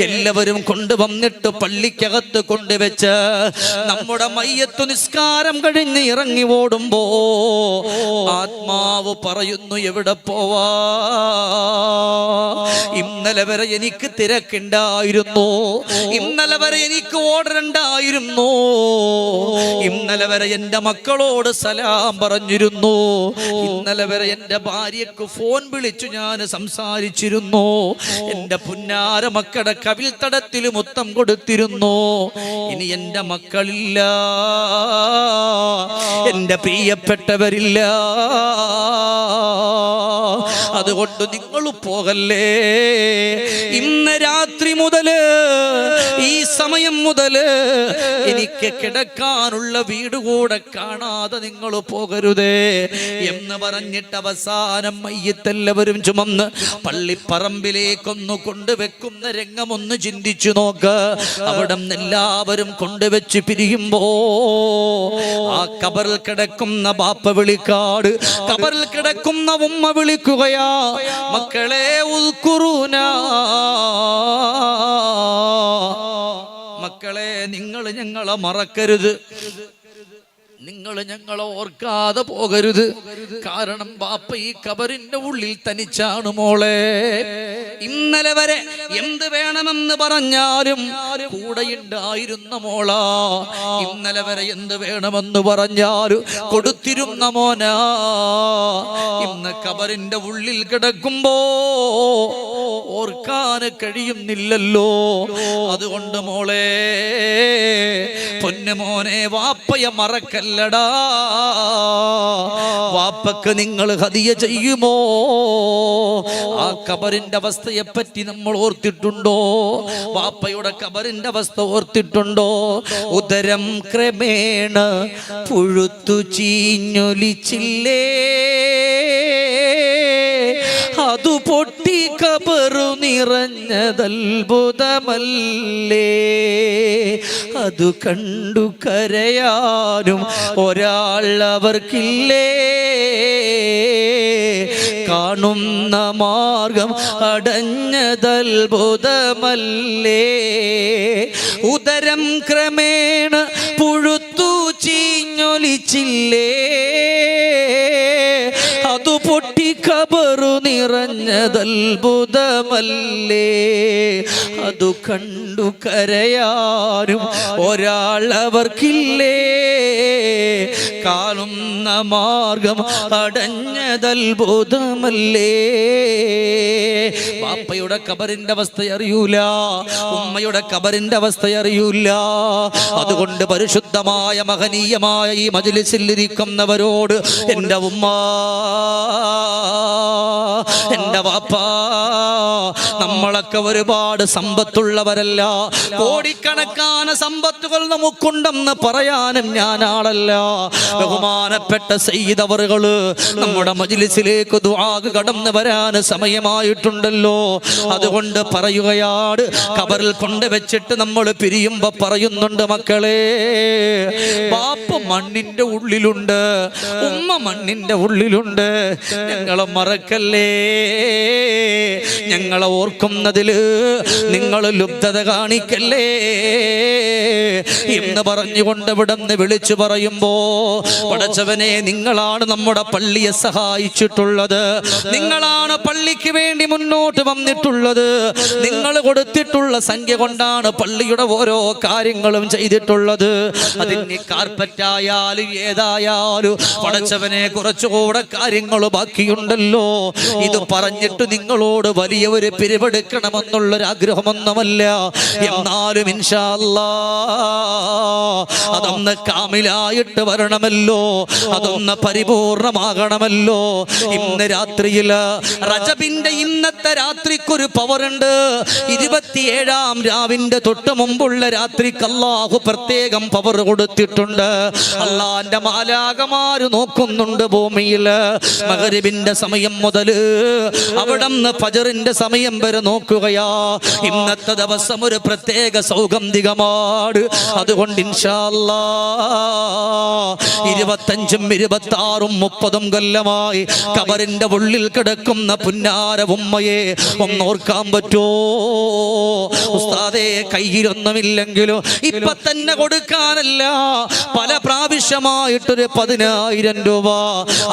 എല്ലാവരും കൊണ്ടുവന്നിട്ട് പള്ളിക്കകത്ത് കൊണ്ടുവച്ച് നമ്മുടെ മയ്യത്ത് നിസ്കാരം കഴിഞ്ഞ് ഇറങ്ങി ഓടുമ്പോ ആത്മാവ് പറയുന്നു, എവിടെ പോവാ? ഇന്നലെ വരെ എനിക്ക് തിരക്കുണ്ടായിരുന്നു, ഇന്നലെ വരെ എനിക്ക് ഓടണ്ടായിരുന്നു, ഇന്നലെ വരെ എൻ്റെ മക്കളോട് സലാം പറഞ്ഞിരുന്നു, ഇന്നലെ വരെ എൻ്റെ ഭാര്യക്ക് ഫോൺ വിളിച്ചു ഞാൻ സംസാരിച്ചിരുന്നു, എൻ്റെ പുന്നാര മക്കളുടെ കവിൾത്തടത്തിൽ മുത്തം കൊടുത്തിരുന്നു. ഇനി എൻ്റെ മക്കളില്ല, എൻ്റെ പ്രിയപ്പെട്ടവരില്ല. അതുകൊണ്ട് നിങ്ങൾ പോകല്ലേ. ഇന്ന് രാത്രി മുതല്, ഈ സമയം മുതല് എനിക്ക് കിടക്കാനുള്ള വീട് കൂടെ കാണാതെ നിങ്ങൾ പോകരുതേ എന്ന് പറഞ്ഞിട്ട് അവസാനം മയ്യത്തെല്ലാവരും ചുമന്ന് പള്ളിപ്പറമ്പിലേക്കൊന്ന് കൊണ്ടുവെക്കുന്ന രംഗമൊന്ന് ചിന്തിച്ചു നോക്ക്. അവിടെ എല്ലാവരും കൊണ്ടുവച്ച് പിരിയുമ്പോ ആ കബറിൽ കിടക്കുന്ന ബാപ്പ വിളിക്കാട്, കബറിൽ കിടക്കുന്ന ഉമ്മ വിളിക്കുകയാ, മക്കളെ ഉദ്കുറൂന, മക്കളെ നിങ്ങൾ ഞങ്ങളെ മറക്കരുത്, നിങ്ങൾ ഞങ്ങളെ ഓർക്കാതെ പോകരുത്. കാരണം ബാപ്പ ഈ കബറിന്റെ ഉള്ളിൽ തനിച്ചാണ് മോളെ. ഇന്നലെ വരെ എന്ത് വേണമെന്ന് പറഞ്ഞാലും കൂടെയുണ്ടായിരുന്ന മോളാ. ഇന്നലെ വരെ എന്ത് വേണമെന്ന് പറഞ്ഞാലും കൊടുത്തിരുന്ന മോനാ. ഇന്ന് കബറിന്റെ ഉള്ളിൽ കിടക്കുമ്പോ ഓർക്കാൻ കഴിയുന്നില്ലല്ലോ. അതുകൊണ്ട് മോളെ, പൊന്നുമോനെ, വാപ്പയെ മറക്കല്ലടാ. വാപ്പക്ക് നിങ്ങൾ ഹദിയ ചെയ്യുമോ? ആ കബറിന്റെ അവസ്ഥയെ പറ്റി നമ്മൾ ഓർത്തിട്ടുണ്ടോ? വാപ്പയുടെ കബറിന്റെ അവസ്ഥ ഓർത്തിട്ടുണ്ടോ? ഉദരം ക്രമേണ പുഴുത്തു ചീഞ്ഞൊലിച്ചില്ലേ, അതു പൊട്ടി കബറു നിറഞ്ഞതത്ഭുതമല്ലേ, അതു കണ്ടു കരയാനും ഒരാൾ അവർക്കില്ലേ, കാണുന്ന മാർഗം അടഞ്ഞതത്ഭുതമല്ലേ, ഉദരം ക്രമേണ പുഴുത്തു ചീഞ്ഞൊലിച്ചില്ലേ, അതു പൊട്ടി കബറു നിറഞ്ഞതത്ഭുതമല്ലേ, അതു കണ്ടു കരയാനും ഒരാൾ അവർക്കില്ലേ, കാണുന്ന മാർഗം അടഞ്ഞതത്ഭുതമല്ലേ. ബാപ്പയുടെ കബറിന്റെ അവസ്ഥ അറിയൂല, ഉമ്മയുടെ കബറിന്റെ അവസ്ഥ അറിയൂല. അതുകൊണ്ട് പരിശുദ്ധമായ മഹനീയമായ ഈ മജ്‌ലിസിൽ ഇരിക്കുന്നവരോട്, എൻ്റെ ഉമ്മ, എൻ്റെ വാപ്പ, നമ്മളൊക്കെ ഒരുപാട് സമ്പത്തുള്ളവരല്ല, കോടിക്കണക്കാന സമ്പത്തുകൾ നമുക്കുണ്ടെന്ന് പറയാനും ഞാൻ ആളല്ല. ബഹുമാനപ്പെട്ട സയ്യിദ് അവറുകള് നമ്മുടെ മജ്‌ലിസിലേക്ക് ദുആ കടന്നു വരാൻ സമയമായിട്ടുണ്ടല്ലോ. അതുകൊണ്ട് പറയുകയാണ്, കബറിൽ കൊണ്ടുവച്ചിട്ട് നമ്മൾ പിരിയുമ്പോ പറയുന്നുണ്ട്, മക്കളെ, ബാപ്പ മണ്ണിന്റെ ഉള്ളിലുണ്ട്, ഉമ്മ മണ്ണിന്റെ ഉള്ളിലുണ്ട്, ഞങ്ങളെ മറക്കല്ലേ, ഞങ്ങളെ ഓർക്കുന്നതില് നിങ്ങൾ ലുബ്ധത കാണിക്കല്ലേ എന്ന് പറഞ്ഞുകൊണ്ട് ഇവിടുന്ന് വിളിച്ചു പറയുമ്പോ, പടച്ചവനെ, നിങ്ങളാണ് നമ്മുടെ പള്ളിയെ സഹായിച്ചിട്ടുള്ളത്, നിങ്ങളാണ് പള്ളിക്ക് വേണ്ടി മുന്നോട്ട് വന്നിട്ടുള്ളത്, നിങ്ങൾ കൊടുത്തിട്ടുള്ള സംഖ്യ കൊണ്ടാണ് പള്ളിയുടെ ഓരോ കാര്യങ്ങളും ചെയ്തിട്ടുള്ളത്. അതിന് കാർപ്പറ്റായാലും ഏതായാലും പടച്ചവനെ കുറച്ചുകൂടെ കാര്യങ്ങൾ ബാക്കിയുണ്ടല്ലോ. ഇത് പറഞ്ഞിട്ട് നിങ്ങളോട് വലിയ ഒരു പിരിവെടുക്കണമെന്നുള്ളൊരു ആഗ്രഹമൊന്നുമല്ല. എന്നാലും ഇൻഷാ അല്ലാഹ് അതൊന്ന് കാമിലായിട്ട് വരണമല്ലോ, അതൊന്ന് പരിപൂർണമാകണമല്ലോ. ഇന്ന് രാത്രിയിൽ റജബിന്റെ ഇന്നത്തെ രാത്രിക്കൊരു പവറുണ്ട്. 27-ാം രാവിന്റെ തൊട്ട് മുമ്പുള്ള രാത്രിക്ക് അല്ലാഹു പ്രത്യേകം പവർ കൊടുത്തിട്ടുണ്ട്. അല്ലാഹുവിന്റെ മാലാഖമാര് നോക്കുന്നുണ്ട് ഭൂമിയിൽ. മഗ്‌രിബിന്റെ സമയം മുതൽ അവിടുന്ന് ഫജറിന്റെ സമയം വരെ നോക്കുകയാ. ഇന്നത്തെ ദിവസം ഒരു പ്രത്യേക സൗഗന്ധികമാണ്. അതുകൊണ്ട് ഇൻഷാ അല്ലാഹ് 25, 26, 30 കൊല്ലമായി ഖബറിന്റെ ഉള്ളിൽ കിടക്കുന്ന പുന്നാര ഉമ്മയെ ഒന്നോർക്കാൻ പറ്റോ? ഉസ്താദേ, കയ്യിലൊന്നുമില്ലെങ്കിലും ഇപ്പൊ തന്നെ കൊടുക്കാനല്ല, പല പ്രാവശ്യമായിട്ടൊരു 10,000 രൂപ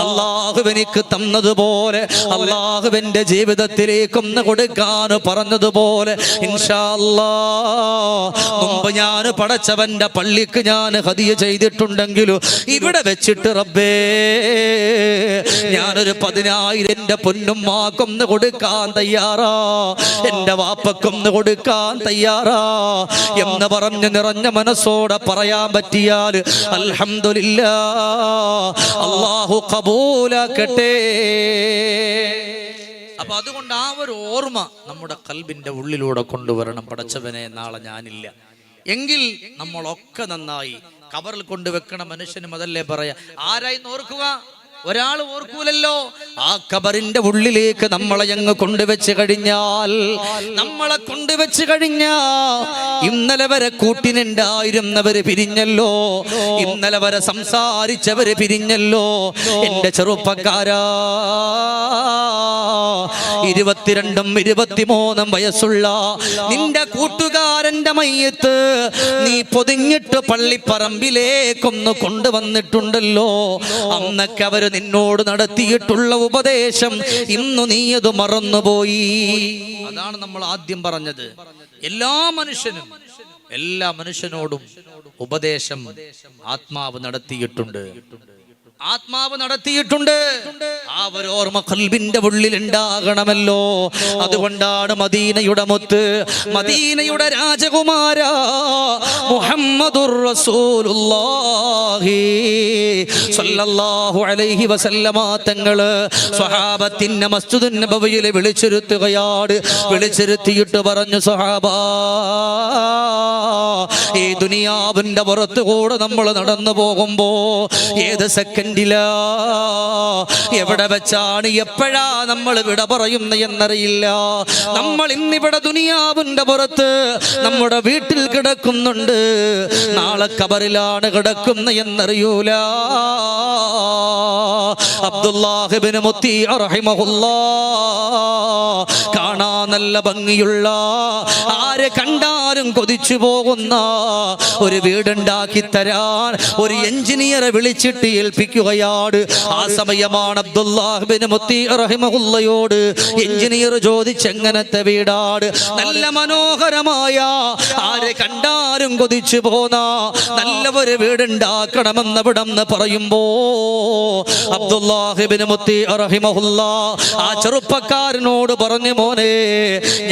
അള്ളാഹു എനിക്ക് തന്നതുപോലെ അള്ളാഹുവിന്റെ ജീവിതത്തിലേക്കൊന്ന് കൊടുക്കാൻ പറഞ്ഞതുപോലെ ഇൻഷാ അല്ലാഹ് മുമ്പ് ഞാൻ പടച്ചവന്റെ പള്ളിക്ക് ഞാൻ ഹദിയ ചെയ്തിട്ടുണ്ടെങ്കിലും ഇവിടെ വെച്ചിട്ട് റബ്ബേ ഞാനൊരു 10,000 പൊന്നുമ്മാക്കൊന്ന് കൊടുക്കാൻ തയ്യാറാ, എന്റെ വാപ്പക്കൊന്ന് കൊടുക്കാൻ തയ്യാറാ എന്ന് പറഞ്ഞ് നിറഞ്ഞ മനസ്സോടെ പറയാൻ പറ്റിയാൽ അൽഹംദുലില്ലാഹ്, അല്ലാഹു ഖബൂലാക്കട്ടെ. അപ്പൊ അതുകൊണ്ട് ആ ഒരു ഓർമ്മ നമ്മുടെ ഖൽബിന്റെ ഉള്ളിലൂടെ കൊണ്ടുവരണം. പടച്ചവനെ, നാളെ ഞാനില്ല എങ്കിൽ നമ്മളൊക്കെ നന്നായി. ഖബറിൽ കൊണ്ടുവെക്കണ മനുഷ്യനും അതല്ലേ പറയാ, ആരായി ഓർക്കുക? ഒരാൾ ഓർക്കൂലല്ലോ. ആ ഖബറിന്റെ ഉള്ളിലേക്ക് നമ്മളെ അങ്ങ് കൊണ്ടുവച്ച് കഴിഞ്ഞാൽ, നമ്മളെ കൊണ്ടുവച്ച് കഴിഞ്ഞാ ഇന്നലെ വരെ കൂട്ടിനുണ്ടായിരുന്നവര് പിരിഞ്ഞല്ലോ, ഇന്നലെ വരെ സംസാരിച്ചവര് പിരിഞ്ഞല്ലോ. എന്റെ ചെറുപ്പക്കാരാ, 22, 23 വയസ്സുള്ള നിന്റെ കൂട്ടുകാരന്റെ മയ്യത്ത് നീ പൊതിഞ്ഞിട്ട് പള്ളിപ്പറമ്പിലേക്കൊന്ന് കൊണ്ടുവന്നിട്ടുണ്ടല്ലോ. അന്നൊക്കെ അവര് നിന്നോട് നടത്തിയിട്ടുള്ള ഉപദേശം ഇന്നു നീ അത് മറന്നുപോയി. അതാണ് നമ്മൾ ആദ്യം പറഞ്ഞത്. എല്ലാ മനുഷ്യനോടും ഉപദേശം ആത്മാവ് നടത്തിയിട്ടുണ്ട്. ആ ഒരു ഓർമ്മ ഖൽബിന്റെ ഉള്ളിൽ ഉണ്ടാകണമല്ലോ. അതുകൊണ്ടാണ് മദീനയുടെ മുത്ത്, മദീനയുടെ രാജകുമാര മുഹമ്മദുർ റസൂലുള്ളാഹി സ്വല്ലല്ലാഹു അലൈഹി വസല്ലമ തങ്ങള് സ്വഹാബത്തിനെ മസ്ജിദുൻ നബവിയിൽ വിളിച്ചിരുത്തുകയാണ്. വിളിച്ചിരുത്തിയിട്ട് പറഞ്ഞു, സ്വഹാബാ, ഈ ദുനിയാവിന്റെ പുറത്തുകൂടെ നമ്മൾ നടന്നു പോകുമ്പോ ഏത് സെക്കൻഡിലാ, എവിടെ വെച്ചാണ്, എപ്പോഴാ നമ്മൾ വിട പറയുന്ന എന്നറിയില്ല. നമ്മൾ ഇന്നിവിടെ ദുനിയാവിന്റെ പുറത്ത് നമ്മുടെ വീട്ടിൽ കിടക്കുന്നുണ്ട്, നാളെ ഖബറിലാണ് കിടക്കുന്ന എന്നറിയൂല. അബ്ദുല്ലാഹ് ഇബ്നു മുത്തി റഹിമഹുല്ലാഹ് കാണാൻ നല്ല ഭംഗിയുള്ള, ആരെ കണ്ടാലും കൊതിച്ചു പോകുന്ന ഒരു വീടുണ്ടാക്കി തരാൻ ഒരു എഞ്ചിനീയറെ വിളിച്ചിട്ട് ഏൽപ്പിക്കുകയാണ്. ആ സമയമാണ് അബ്ദുല്ലാഹ് ഇബ്നു മുത്തി റഹിമഹുല്ലയോട് എഞ്ചിനീയർ ചോദിച്ച്, എങ്ങനത്തെ വീടാണ്? നല്ല മനോഹരമായ, ആരെ കണ്ടാലും കൊതിച്ചു പോന്ന നല്ല ഒരു വീടുണ്ടാക്കണമെന്ന് ഇവിടെന്ന് പറയുമ്പോ അബ്ദുല്ലാഹ് ഇബ്നു മുത്തി റഹിമഹുല്ലാഹ് ആ ചെറുപ്പക്കാരനോട് പറഞ്ഞു, മോനെ,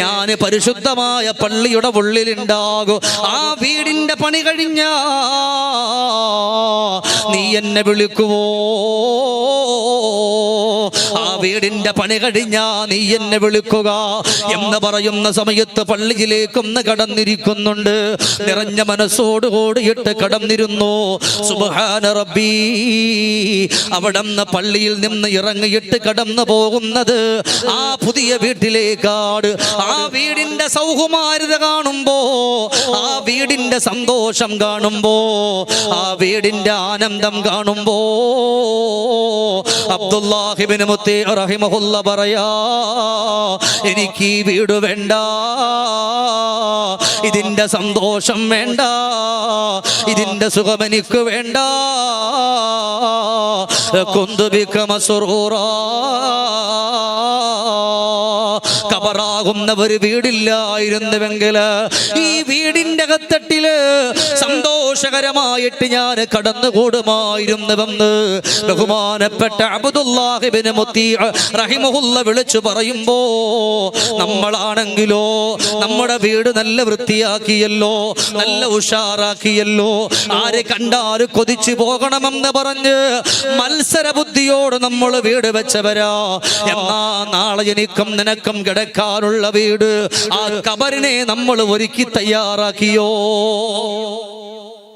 ഞാൻ പരിശുദ്ധമായ പള്ളിയുടെ ഉള്ളിലുണ്ടാകും. ആ വീടിന്റെ പണി കഴിഞ്ഞ നീ എന്നെ വിളിക്കുവോ? ആ വീടിന്റെ പണി കഴിഞ്ഞാ നീ എന്നെ വിളിക്കുക എന്ന് പറയുന്ന സമയത്ത് പള്ളിയിലേക്കൊന്ന് കടന്നിരിക്കുന്നുണ്ട്. നിറഞ്ഞ മനസ്സോട് കൂടിയിട്ട് കടന്നിരുന്നു. സുബ്ഹാന റബ്ബി, അവിടുന്ന് പള്ളിയിൽ നിന്ന് ഇറങ്ങിയിട്ട് കടന്നു പോകുന്നത് ആ പുതിയ വീട്ടിലേക്കാണ്. ആ വീടിന്റെ സൗകുമാര്യത കാണുമ്പോ, ആ വീടിന്റെ സന്തോഷം കാണുമ്പോ, ആ വീടിന്റെ ആനന്ദം കാണുമ്പോ അബ്ദുല്ലാഹ് ഇബ്നു മുത്തി റഹിമഹുല്ലാഹ് പറയാ, എനിക്ക് ഈ വീട് വേണ്ട, ഇതിന്റെ സന്തോഷം വേണ്ട, ഇതിന്റെ സുഖം എനിക്ക് വേണ്ട. കുന്തു ബിക മസ്റൂറാ, ഖബറാകുന്ന ഒരു വീടില്ലായിരുന്നുവെങ്കിൽ ഈ വീടിന്റെ അകത്തട്ടില് സന്തോഷകരമായിട്ട് ഞാൻ കടന്നുകൂടുമായിരുന്നുവെന്ന് ബഹുമാനപ്പെട്ട അബ്ദുല്ലാഹ് ഇബ്നു മുത്തി റഹിമഹുല്ലാഹ് വിളിച്ചു പറയുമ്പോ, നമ്മളാണെങ്കിലോ നമ്മുടെ വീട് നല്ല വൃത്തിയാക്കിയല്ലോ, നല്ല ഉഷാറാക്കിയല്ലോ, ആരെ കണ്ടാലും കൊതിച്ചു പോകണമെന്ന് പറഞ്ഞ് മത്സര ബുദ്ധിയോട് നമ്മൾ വീട് വെച്ചവരാ. എന്നാ നാളെ എനിക്കും നിനക്കും കിടക്കാനുള്ള വീട്, ആ ഖബറിനെ നമ്മൾ ഒരുക്കി തയ്യാറാക്കിയോ?